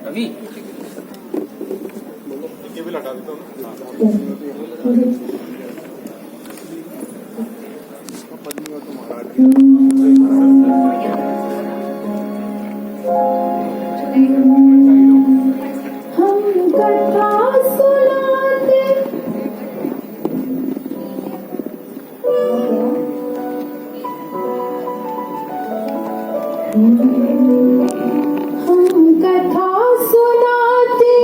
Ravi cable हटा देता हूँ हम कथा सुनाते हम कथा सुनाते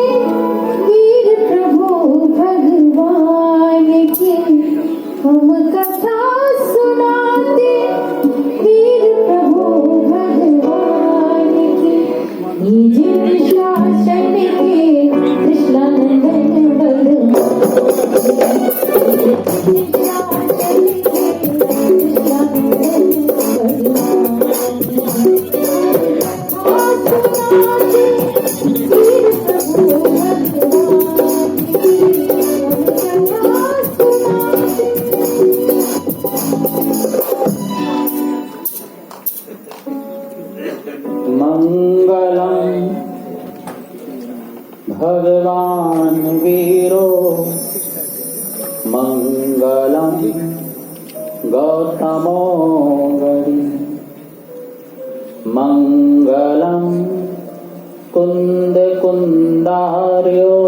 वीर प्रभु भगवान की। हम कथा सुनाते वीर प्रभु भगवान की। निज शासन के कृष्णानंदन मंगलम भगवान वीरो मंगलम गौतमो गणि मंगलम कुंद कुंदार्यो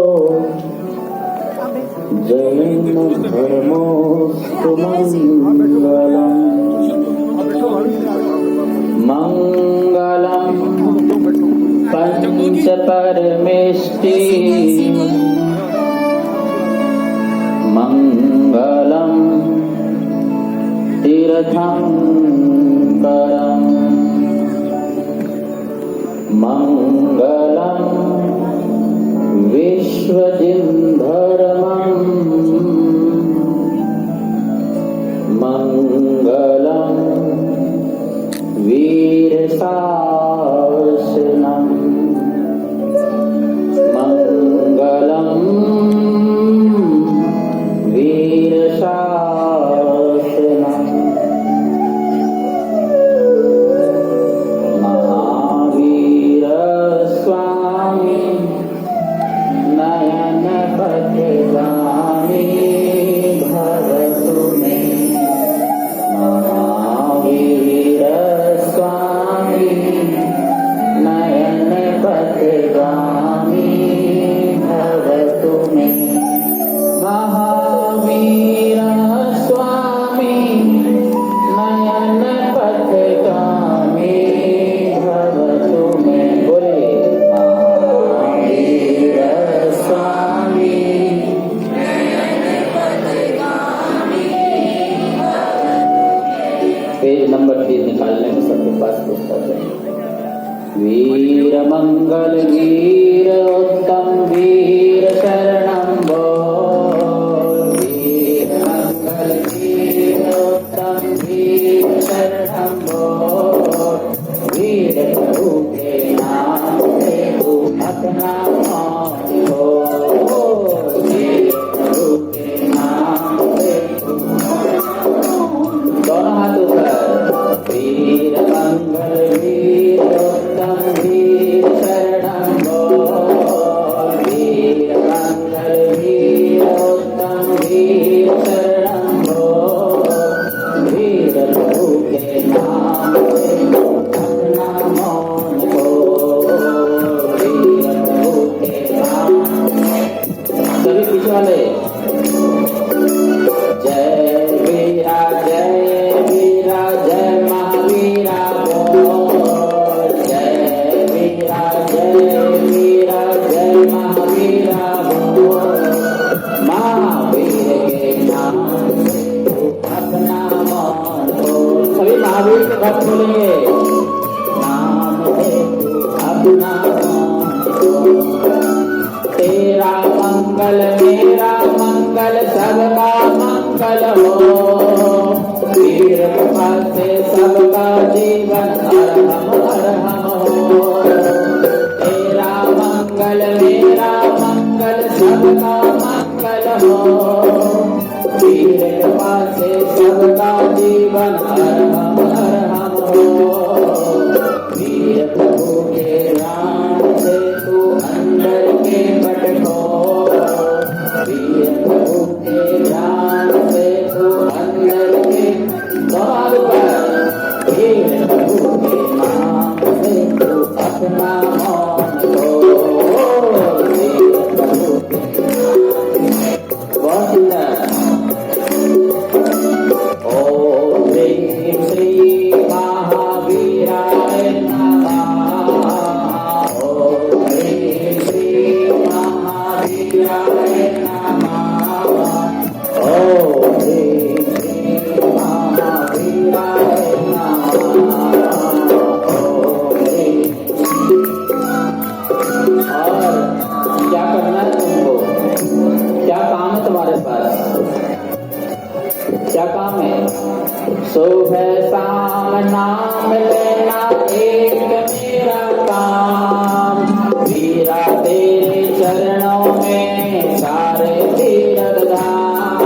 जैन धर्मोस्तु मंगलम मंगलम पंच परमेष्टि मंगलम तीर्थंकरम मंगलम विश्वजिन्धर्मम् मंगलम वीरशासनम् मंगलम वीरशासनम् महावीर स्वामी नयन पथगामी भवतु मे। महावीर स्वामी नयन पथगामी भवतु मे। महावीर स्वामी नयन पथगामी भवतु मे। बोले महावीर स्वामी पेज नंबर 3 निकालने में सबके पास पुस्तक है। वीर मंगल वीर उत्तम वीर शरणं बोल। वीर मंगल वीर उत्तम वीर शरणं बोल। वीर प्रभु के नाम से तू अपना मौत हो। वीर प्रभु के नाम से तू दोनों हाथ ऊपर। वीर मंगल वीर उत्तम वीर शरणं बोल। वीर मंगल वीर उत्तम वीर शरणं बोल। वीर प्रभु के नाम से अपना मौन बोल। वीर प्रभु के नाम। सभी पीछे वाले जय वीरा जय वीरा जय महावीरा बोल। जय वीरा जय वीरा जय महावीरा बोल। महावीर के नाम से तू अपना मौन बोल। सभी महावीर के भक्त बोलेंगे नाम से तू अपना मौन बोल। तेरा मंगल मेरा मंगल सबका मंगल हो। वीर कृपा से सबका जीवन अरहम अरहम हो। तेरा मंगल मेरा मंगल सबका मंगल हो। वीर कृपा से सबका जीवन अरहम अरहम हो। वीर प्रभु के नाम से तू अपना मौन खोल। वीर प्रभु के बहुत सुंदर। ओम श्री महावीराय नमः। ओम श्री महावीराय नमः। ओम श्री महावीराय नमः। और क्या करना है तुमको? क्या काम है तुम्हारे पास? क्या काम है? सुबह शाम नाम लेना एक मेरा काम। वीरा तेरे चरणों में सारे तीर्थ धाम।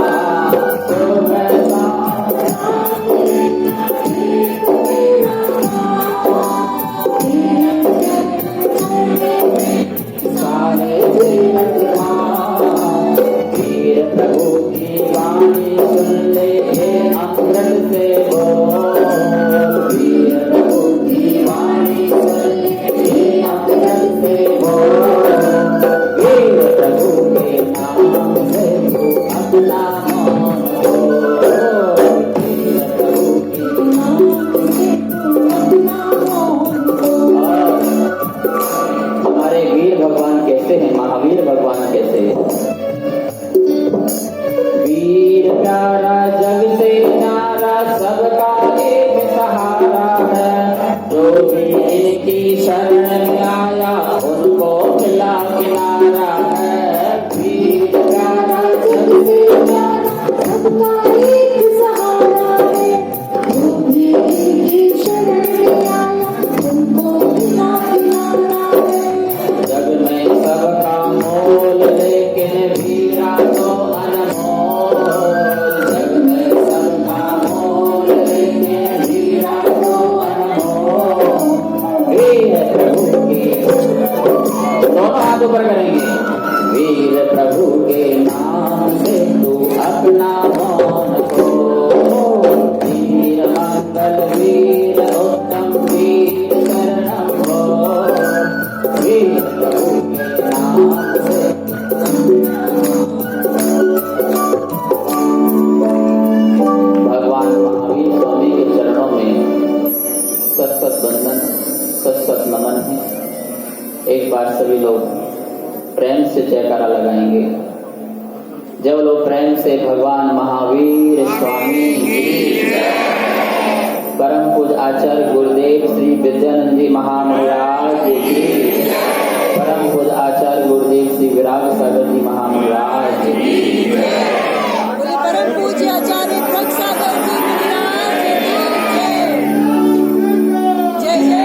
सुबह शाम सारे तीर्थ धाम। वीर प्रभु की वाणी सुन ले अमृत से बोल। वीर प्रभु की वाणी सुन ले अमृत से बोल। वीर प्रभु के नाम से तू अपना मौन खोल। वीर प्रभु के नाम से तू अपना मौन खोल। हमारे वीर भगवान कैसे हैं? महावीर भगवान कैसे हैं? वीर प्यारा जग से न्यारा सबका एक सहारा है। जो भी इनकी शरण में आया उनको मिला किनारा है। वीर प्यारा जग से न्यारा सबका एक सहारा है। जो भी इनकी शरण में आया उनको मिला किनारा है। जग में सबका मोल लेकिन वीरा तो अनमोल। जग में सबका मोल लेकिन वीरा तो अनमोल। वीर प्रभु के दोनों हाथ ऊपर करेंगे। वीर प्रभु के नाम से तू अपना मौन खोल। वीर मंगल वीर उत्तम वीर शरणम बोल। वीर प्रभु के नाम से भगवान महावीर स्वामी के चरणों में सत सत नमन है। एक बार सभी लोग प्रेम से जयकारा लगाएंगे। जब लोग प्रेम से भगवान महावीर स्वामी परम पूज्य आचार्य गुरुदेव श्री विद्यानंद जी महाराज की, परम पूज्य आचार्य गुरुदेव श्री विराग सागर जी महाराज की, परम पूज्य आचार्य विराग सागर जी महाराज की जय जय।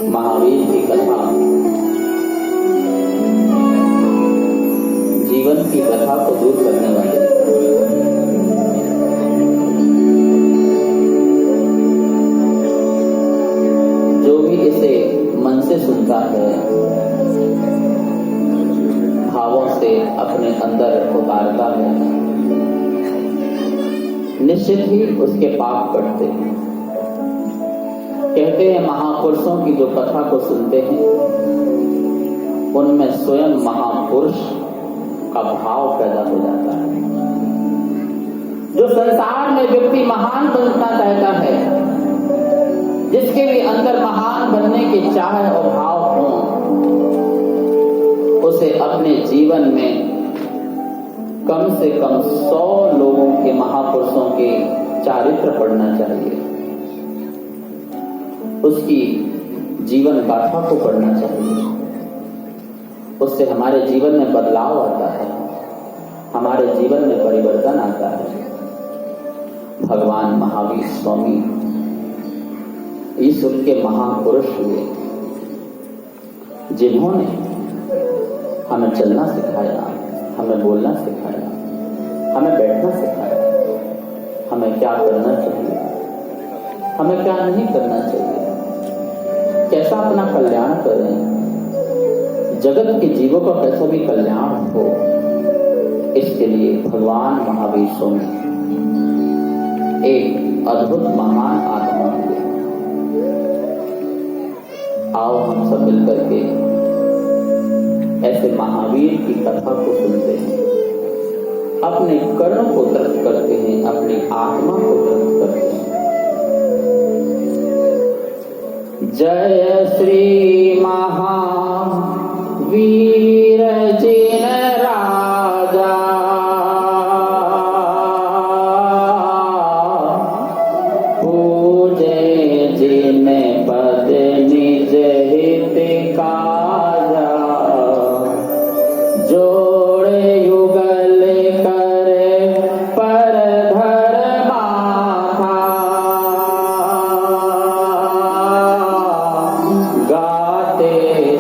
महावीर की कथा जीवन की कथा को दूर करने वाले जो भी इसे मन से सुनता है, भावों से अपने अंदर उतारता है, निश्चित ही उसके पाप कटते हैं। कहते हैं महापुरुषों की जो कथा को सुनते हैं उनमें स्वयं महापुरुष का भाव पैदा हो जाता है। जो संसार में व्यक्ति महान बनना चाहता है, जिसके भी अंदर महान बनने की चाह और भाव हो, उसे अपने जीवन में कम से कम 100 लोगों के महापुरुषों के चारित्र पढ़ना चाहिए। उसकी जीवन गाथा को पढ़ना चाहिए। उससे हमारे जीवन में बदलाव आता है, हमारे जीवन में परिवर्तन आता है। भगवान महावीर स्वामी ईश्वर के महापुरुष हुए, जिन्होंने हमें चलना सिखाया, हमें बोलना सिखाया, हमें बैठना सिखाया, हमें क्या करना चाहिए, हमें क्या नहीं करना चाहिए, कैसा अपना कल्याण करें, जगत के जीवों का कैसा भी कल्याण हो। इसके लिए भगवान महावीर स्वामी एक अद्भुत महान आत्मा है। आओ हम सब मिलकर के ऐसे महावीर की कथा को सुनते हैं, अपने कर्म को तृप्त करते हैं, अपनी आत्मा को तृप्त करते हैं। जय श्री महावीर जिन राजा, पूजे जिन पद निज हित काजा, जोड़े युगल करे पर धर माथा, गाते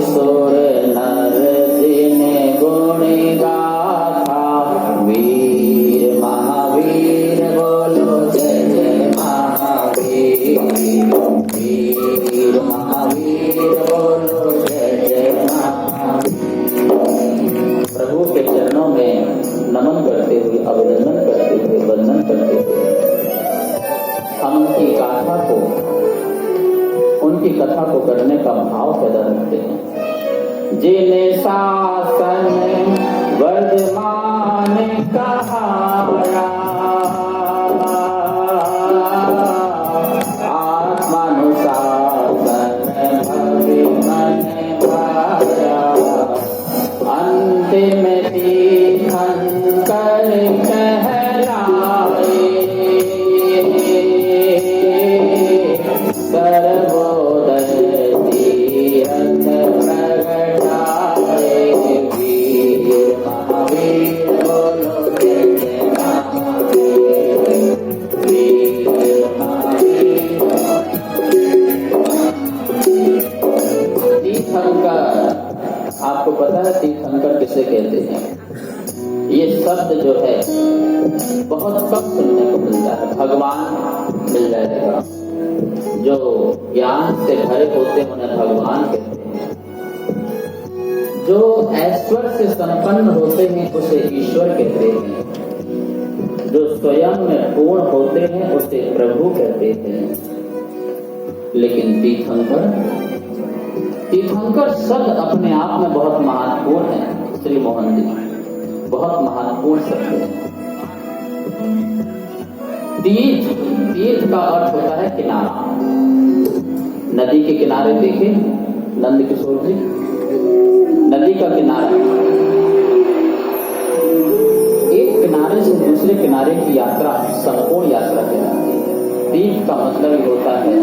सुर नर जिन गुण गाथा, वीर महावीर बोलो जय जय महावीर, वीर महावीर बोलो जय जय महावीर। प्रभु के चरणों में नमन करते हुए, अभिनंदन करते हुए, वंदन करते हुए हम उनकी गाथा को, उनकी कथा को करने का भाव पैदा रखते हैं। जिन्हें शासन वर्धमान कहाया, आत्मानुशासन भक्ति मन भाया, अंतिम तीर्थंकर कहलाए, सर्वोदय तीर्थ प्रगटाए, वीर महावीर बोलो जय जय महावीर, वीर महावीर। तीर्थंकर, आपको पता है तीर्थंकर किसे कहते हैं? ये शब्द जो है बहुत कम सुनने को मिलता है। भगवान मिल जाएगा, जो ज्ञान से भरे होते हैं उन्हें भगवान कहते हैं, जो ऐश्वर्य से संपन्न होते हैं उसे ईश्वर कहते हैं, जो स्वयं में पूर्ण होते हैं उसे प्रभु कहते हैं। लेकिन तीर्थंकर शब्द अपने आप में बहुत महत्वपूर्ण है। श्री मोहन जी, बहुत महत्वपूर्ण शब्द है। तीर्थ का अर्थ होता है किनारा। नदी के किनारे देखे नंद किशोर जी, नदी का किनारा, एक किनारे से दूसरे किनारे की यात्रा संपूर्ण यात्रा कहलाती है। तीर्थ का मतलब ही होता है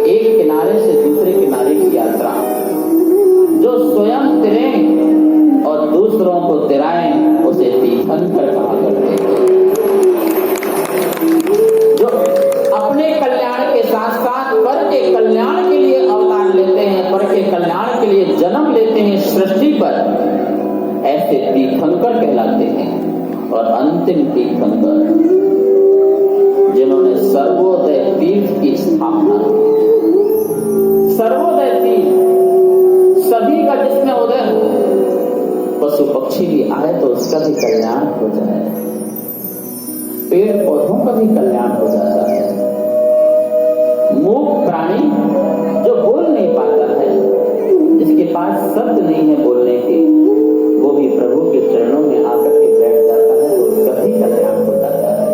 एक किनारे से दूसरे किनारे की यात्रा, जो स्वयं तिरे और दूसरों को तिराए उसे तीर्थंकर कहा करते हैं। जो अपने कल्याण के साथ साथ पर के कल्याण के लिए अवतार लेते हैं, पर के कल्याण के लिए जन्म लेते हैं सृष्टि पर, ऐसे तीर्थंकर कहलाते हैं। और अंतिम तीर्थंकर जिन्होंने सर्वोदय तीर्थ की स्थापना की। सर्वोदय तीर्थ, सभी का जिसमें उदय हो, पशु पक्षी भी आए तो उसका भी कल्याण हो जाए, पेड़ पौधों का भी कल्याण हो जाता है। मूक प्राणी जो बोल नहीं पाता है, जिसके पास शब्द नहीं है बोलने के, वो भी प्रभु के चरणों में आकर के बैठ जाता है तो उसका भी कल्याण हो जाता है।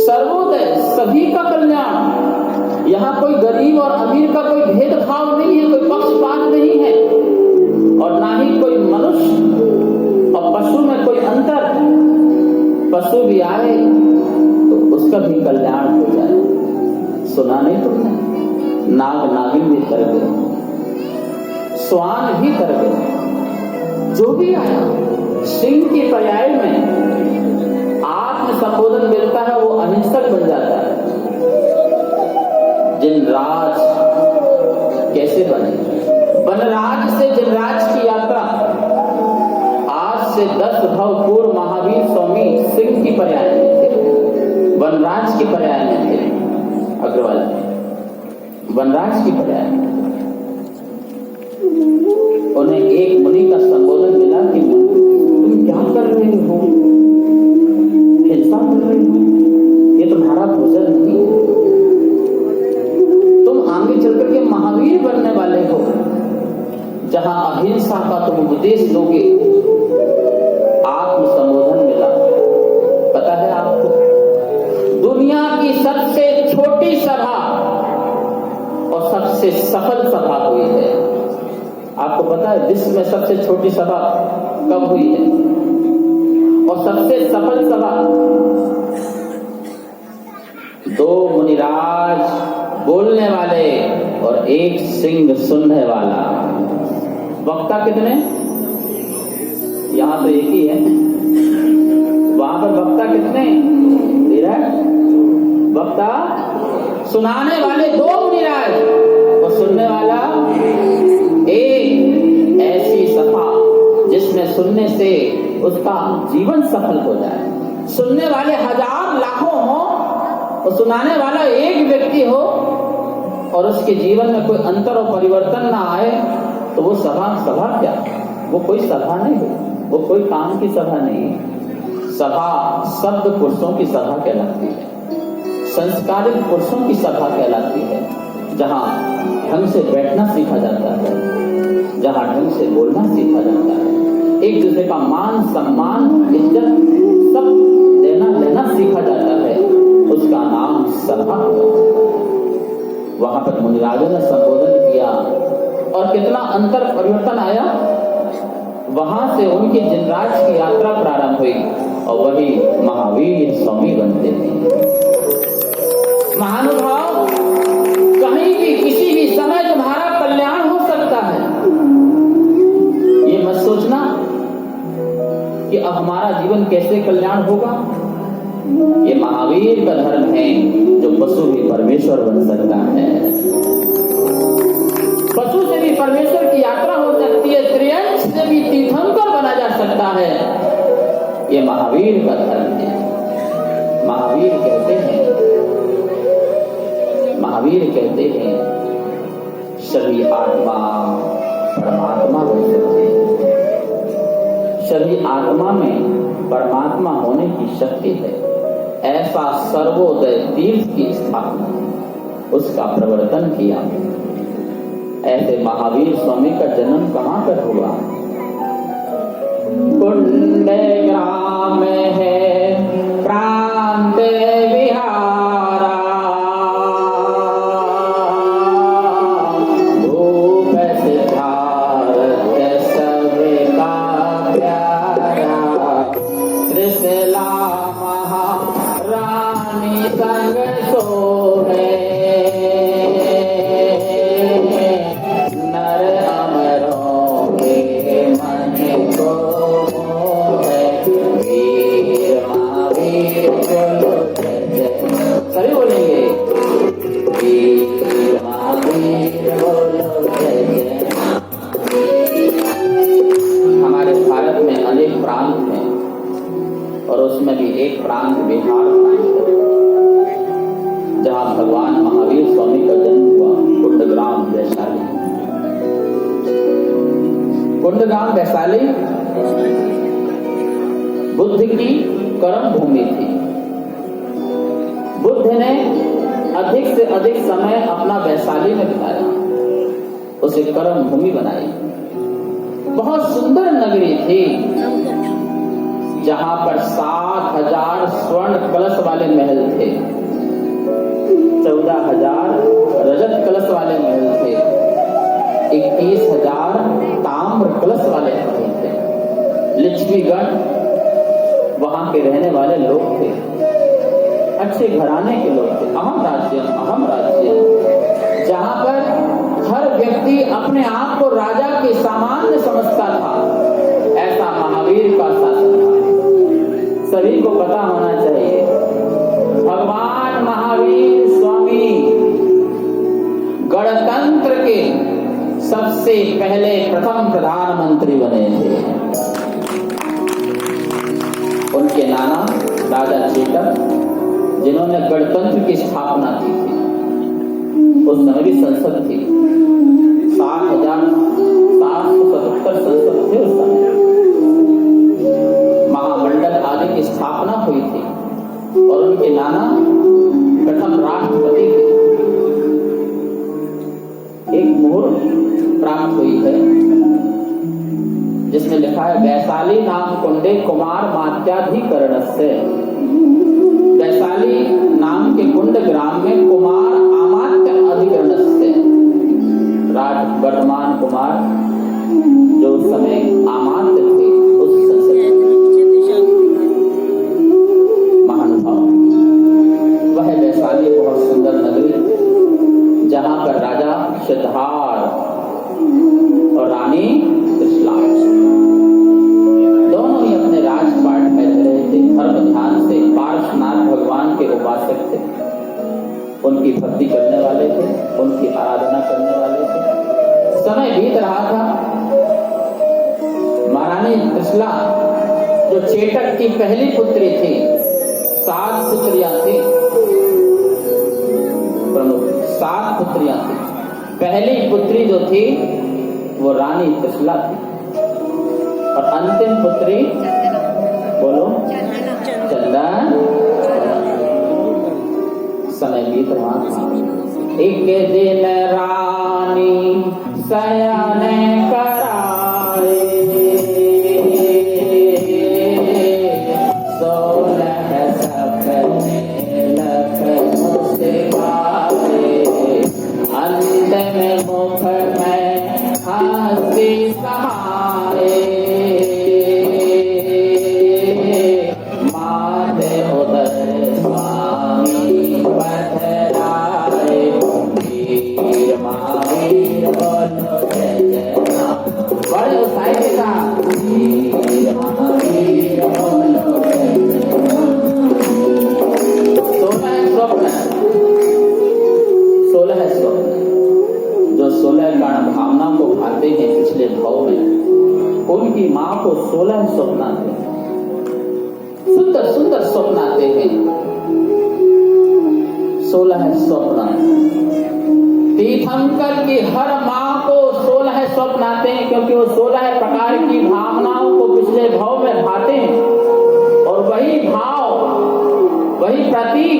सर्वोदय, सभी का कल्याण। यहाँ कोई गरीब और अमीर का कोई भेदभाव नहीं है, कोई पक्षपात नहीं है, और ना ही कोई मनुष्य और पशु में कोई अंतर। पशु भी आए तो उसका भी कल्याण हो जाए। सुना नहीं तुमने? नाग नागिन भी तर गए, स्वान भी तर गए, जो भी आया सिंह की पर्याय में आत्म संबोधन मिलता है वो अहिंसक बन जाता है। जिनराज कैसे बने? वनराज से जिनराज की यात्रा आज से 10 भव पूर्व महावीर स्वामी सिंह की पर्याय में थे, वनराज की पर्याय में थे। अग्रवाल वनराज की पर्याय में उन्हें एक मुनि का संबोधन मिला कि तुम क्या कर रहे हो, हिंसा कर रहे हो, ये तुम्हारा भोजन नहीं है। तुम आगे चल करके महावीर बनने वाले हो। जहां अहिंसा का तुम उपदेश दोगे, आत्म संबोधन मिला। पता है आपको, दुनिया की सबसे छोटी सभा और सबसे सफल सभा हुई है। आपको पता है विश्व में सबसे छोटी सभा कब हुई है और सबसे सफल सभा? 2 मुनिराज बोलने वाले और 1 सिंह सुनने वाला। वक्ता कितने? यहां तो एक ही है, वहां पर वक्ता कितने? वक्ता सुनाने वाले 2 मुनिराज और सुनने वाला 1। ऐसी सभा जिसमें सुनने से उसका जीवन सफल हो जाए। सुनने वाले 1000 लाखों हो और सुनाने वाला 1 व्यक्ति हो और उसके जीवन में कोई अंतर और परिवर्तन ना आए, तो वो सभा क्या? वो कोई सभा नहीं है, वो कोई काम की सभा नहीं है। सभा शब्द पुरुषों की सभा कहलाती है, संस्कारित पुरुषों की सभा कहलाती है, जहां ढंग से बैठना सीखा जाता है, जहां ढंग से बोलना सीखा जाता है, एक दूसरे का मान सम्मान इज्जत सब देना लेना सीखा जाता है, उसका नाम सभा हुआ। वहां पर मुनिराजों ने संबोधन किया और कितना अंतर परिवर्तन आया। वहां से उनकी जिनराज की यात्रा प्रारंभ हुई और वही महावीर स्वामी बनते थे। महानुभाव, कहीं भी किसी भी समय तुम्हारा कल्याण हो सकता है। ये मत सोचना कि अब हमारा जीवन कैसे कल्याण होगा। ये महावीर का धर्म है जो पशु भी परमेश्वर बन सकता है। पशु से भी परमेश्वर की यात्रा हो सकती है, त्रियंश से भी तीर्थंकर बना जा सकता है। ये महावीर का धर्म है। महावीर कहते हैं सभी आत्मा परमात्मा बन सकते हैं। सभी आत्मा में परमात्मा होने की शक्ति है। ऐसा सर्वोदय तीर्थ की स्थापना, उसका प्रवर्तन किया। ऐसे महावीर स्वामी का जन्म कहां पर हुआ? कुंडे ग्राम है प्रांत विहारा, भूप सिद्धार्थ सबका प्यारा, त्रिशला महारानी संग सोहे, सभी बोलेंगे हमारे भारत में अनेक प्रांत हैं और उसमें भी एक प्रांत बिहार प्रांत है, जहां भगवान महावीर स्वामी का जन्म हुआ। कुंडग्राम वैशाली। कुंडग्राम वैशाली बुद्ध की कर्म भूमि थी। बुद्ध ने अधिक से अधिक समय अपना वैशाली में बिताया, उसे कर्म भूमि बनाई। बहुत सुंदर नगरी थी, जहां पर 7,000 स्वर्ण कलश वाले महल थे, 14,000 रजत कलश वाले महल थे, 21,000 ताम्र कलश वाले महल थे। लिच्छवीगण वहां के रहने वाले लोग थे, अच्छे घराने के लोग थे। अहम राज्य, जहां पर हर व्यक्ति अपने आप को राजा के सामान्य समझता था। ऐसा महावीर का शासन था। सभी को पता होना चाहिए, भगवान महावीर स्वामी गणतंत्र के सबसे पहले प्रथम प्रधानमंत्री बने थे। उनके नाना राजा चेतक, जिन्होंने गणतंत्र की स्थापना की थी, उस समय की संसद थी, 7,777 संसद थे उस समय। महामंडल आदि की स्थापना हुई थी और उनके नाना प्रथम राष्ट्रपति की एक मोहर प्राप्त हुई है जिसमें लिखा है वैशाली नाम कुंडे कुमार मात्याधिकरणस्य। वैशाली नाम के कुंड ग्राम में कुमार अमात्य अधिकरणस्य, वर्तमान कुमार जो उस समय अमात्य थे उस संसद महानुभाव, वह वैशाली बहुत सुंदर नगरी जहां पर राजा सिद्धार्थ और रानी त्रिशला दोनों ही अपने राजपाट में रह रहे थे। धर्म ध्यान से पार्श्वनाथ भगवान के उपासक थे, उनकी भक्ति करने वाले थे, उनकी आराधना करने वाले थे। समय बीत रहा था। महारानी त्रिशला जो चेटक की पहली पुत्री थी, 7 पुत्रियां थी, प्रमुख 7 पुत्रियां थी। पहली पुत्री जो थी वो रानी त्रिशला थी और अंतिम पुत्री बोलो चंदन। समय बीत रहा था। एक दिन रानी शयन कराए, 16 सपने लखनऊ से गाए, अंत में मुख में हंसी समाए, माथे उदर स्वामी पधराए, वीर महावीर बोलो जय जय राम। बड़े उत्साह के साथ वीर महावीर बोलो जय जय राम। 16 स्वप्न जो 16 कारण भावना को भाते हैं पिछले भाव में, उनकी माँ को 16 स्वप्न आते हैं, सुंदर सुंदर स्वप्न आते हैं। 16 स्वप्न तीर्थंकर की हर माँ को 16 स्वप्न आते हैं, क्योंकि वो 16 प्रकार की भावनाओं को पिछले भाव में भाते हैं और वही भाव, वही प्रतीक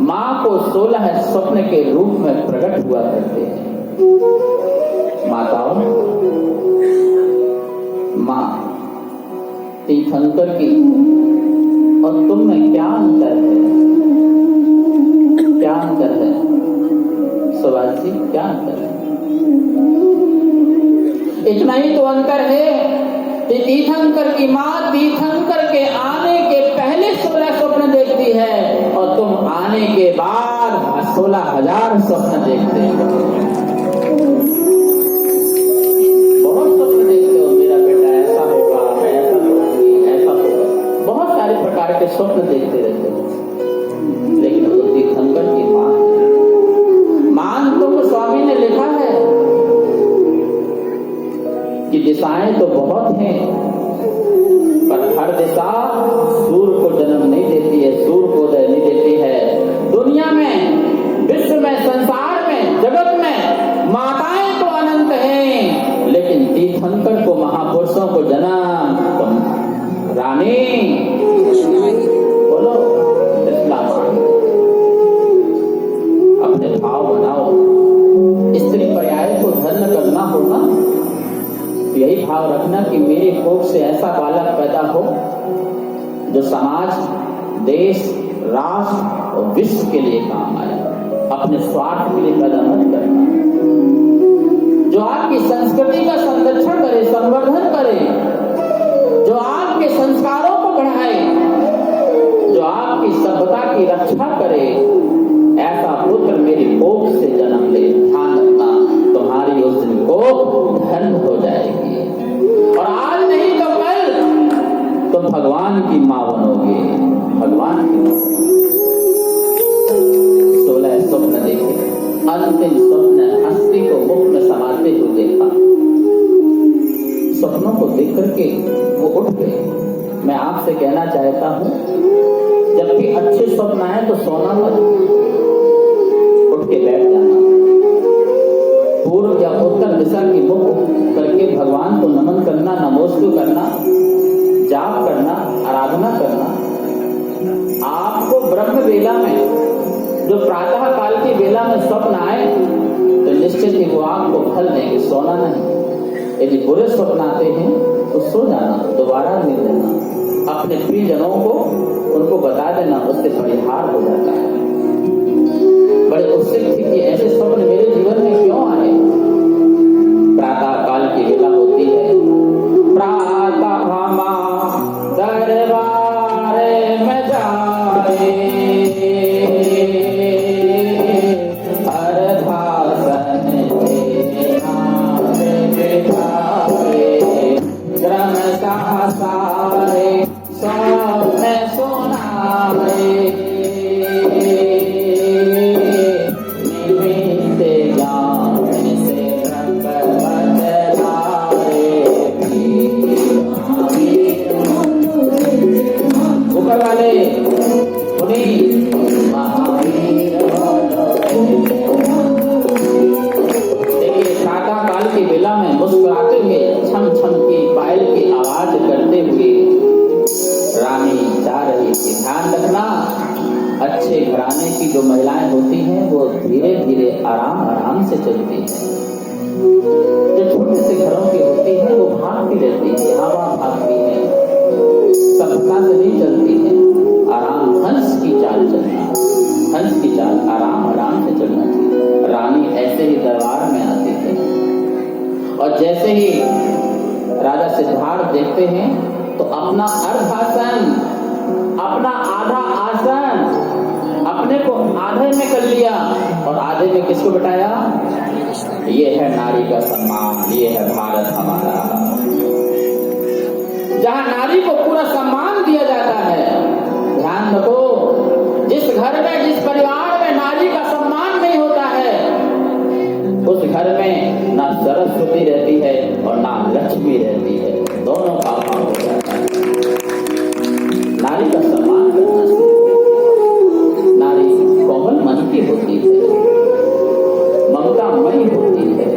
माँ को 16 स्वप्न के रूप में प्रकट हुआ करते हैं। माताओं, माँ तीर्थंकर की और तुम में क्या अंतर है? क्या अंतर है सुभाष जी, क्या अंतर है? इतना ही तो अंतर है कि तीर्थंकर की माँ तीर्थंकर के आने के पहले 16 स्वप्न देखती है और तुम आने के बाद 16,000 स्वप्न देखते हो। बहुत स्वप्न देखते हो, मेरा बेटा ऐसा होगा, मैं ऐसा करूंगी, ऐसा होगा, बहुत सारे प्रकार के स्वप्न देखते रहते हो। लेकिन वो तीर्थंकर की माँ, मान तो स्वामी ने लिखा है कि दिशाएं तो बहुत हैं, पर हर दिशा सूर्य को जन्म नहीं देती है, सूर्य को उदय नहीं देती है। दुनिया में, विश्व में, संसार में, जगत में माताएं तो अनंत हैं, लेकिन तीर्थंकर को, महापुरुषों को जन्म तो रानी बोलो त्रिशला। अपने भाव बनाओ। स्त्री पर्याय को धर्म करना होगा, यही भाव रखना कि मेरे कोख से ऐसा बालक पैदा हो जो समाज, देश, राष्ट्र और विश्व के लिए काम आए। अपने स्वार्थ के लिए पैदा मत करना। जो आपकी संस्कृति का संरक्षण करे, संवर्धन करे, जो आपके संस्कारों को बढ़ाए, जो आपकी सभ्यता की रक्षा करे, ऐसा पुत्र मेरी कोख से जन्म ले। ध्यान रखना, तुम्हारी उस दिन कोख धन्य हो जाएगी और आज नहीं तो कल तुम भगवान की मां बनोगे। भगवान की मां। 16 स्वप्न देखे। अंतिम स्वप्न हस्ती को मुख में समाते हुए देखा। स्वप्नों को देख करके वो उठ गए। मैं आपसे कहना चाहता हूं, जब भी अच्छे स्वप्न आए तो सोना मत, उठ के बैठ जाना। पूर्व या उत्तर दिशा की मुख करके भगवान को नमन करना, नमोस्तु करना, जाप करना, आराधना करना। आपको ब्रह्म वेला में जो प्रातः काल की बेला में स्वप्न आए तो निश्चित ही वो आपको फल देंगे, सोना नहीं। यदि बुरे स्वप्न आते हैं तो सो जाना, दोबारा मिल लेना, अपने प्रियजनों को उनको बता देना, उससे परिहार हो जाता है। बड़े उत्सुक थी कि ऐसे स्वप्न मेरे जीवन में क्यों आए। प्रातः काल की बेला होती है, प्रातः मां दरबार में जाए, अर्धासन क्रमशः सारे स्वप्न सुनाए, निमित्त ज्ञान से ऊपर वाले मुनि महावीर। देखिए प्रातः काल की बेला में मुस्कुराते हुए छम छम की पायल की आवाज करते हुए रानी जा रही थी। ध्यान रखना, अच्छे घराने की जो महिलाएं होती हैं वो धीरे धीरे आराम आराम से चलती हैं। जो छोटे से घरों की होती है वो भागती रहती है, हवा भागती है, सबका से नहीं चलती है। आराम, हंस की चाल चलना, हंस की चाल आराम आराम से चलना चाहिए। रानी ऐसे ही दरबार में आती है और जैसे ही राजा सिद्धार्थ देखते हैं तो अपना अर्धासन, अपना आधा आसन अपने को आधे में कर लिया और आधे में किसको बिठाया? ये है नारी का सम्मान, ये है भारत हमारा, जहां नारी को पूरा सम्मान दिया जाता है। ध्यान रखो, जिस घर में, जिस परिवार में नारी का सम्मान नहीं होता है उस घर में ना सरस्वती रहती है और ना लक्ष्मी रहती है, दोनों का अभाव हो जाता है। नारी का सम्मान करना चाहिए। नारी कोमल मन की होती है, ममतामयी होती है,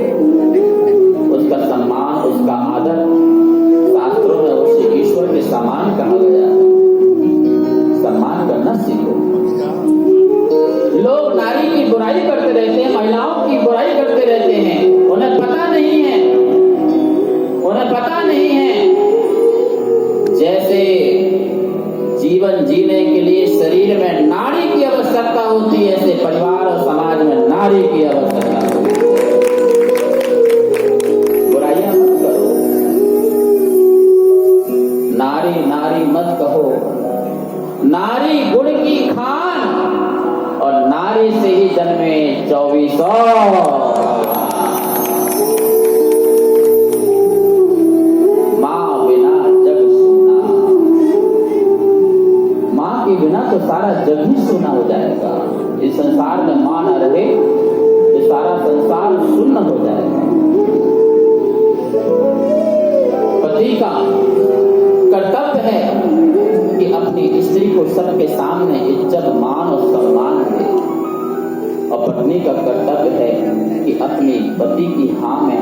उसका सम्मान, उसका आदर, शास्त्रों में उसे ईश्वर के समान कहा गया है। सम्मान करना सीखो। लोग नारी की बुराई करते रहते हैं, महिलाओं की बुराई करते रहते हैं, उन्हें पता नहीं है, उन्हें पता नहीं है जैसे जीवन जीने के लिए शरीर में नारी की आवश्यकता होती है, ऐसे परिवार और समाज में नारी की आवश्यकता होती है। बुराइयां मत करो, नारी नारी मत कहो, नारी गुड़ की खान और नारी से ही जन्मे 2400। माँ बिना जग सुना, माँ के बिना तो सारा जग ही सुना हो जाएगा। इस संसार में माँ न रहे तो सारा संसार शून्य हो जाएगा। पति का कर्तव्य है कि अपनी स्त्री को सबके सामने इज्जत, मान और सम्मान दे और पत्नी का कर्तव्य है कि अपनी पति की हाँ में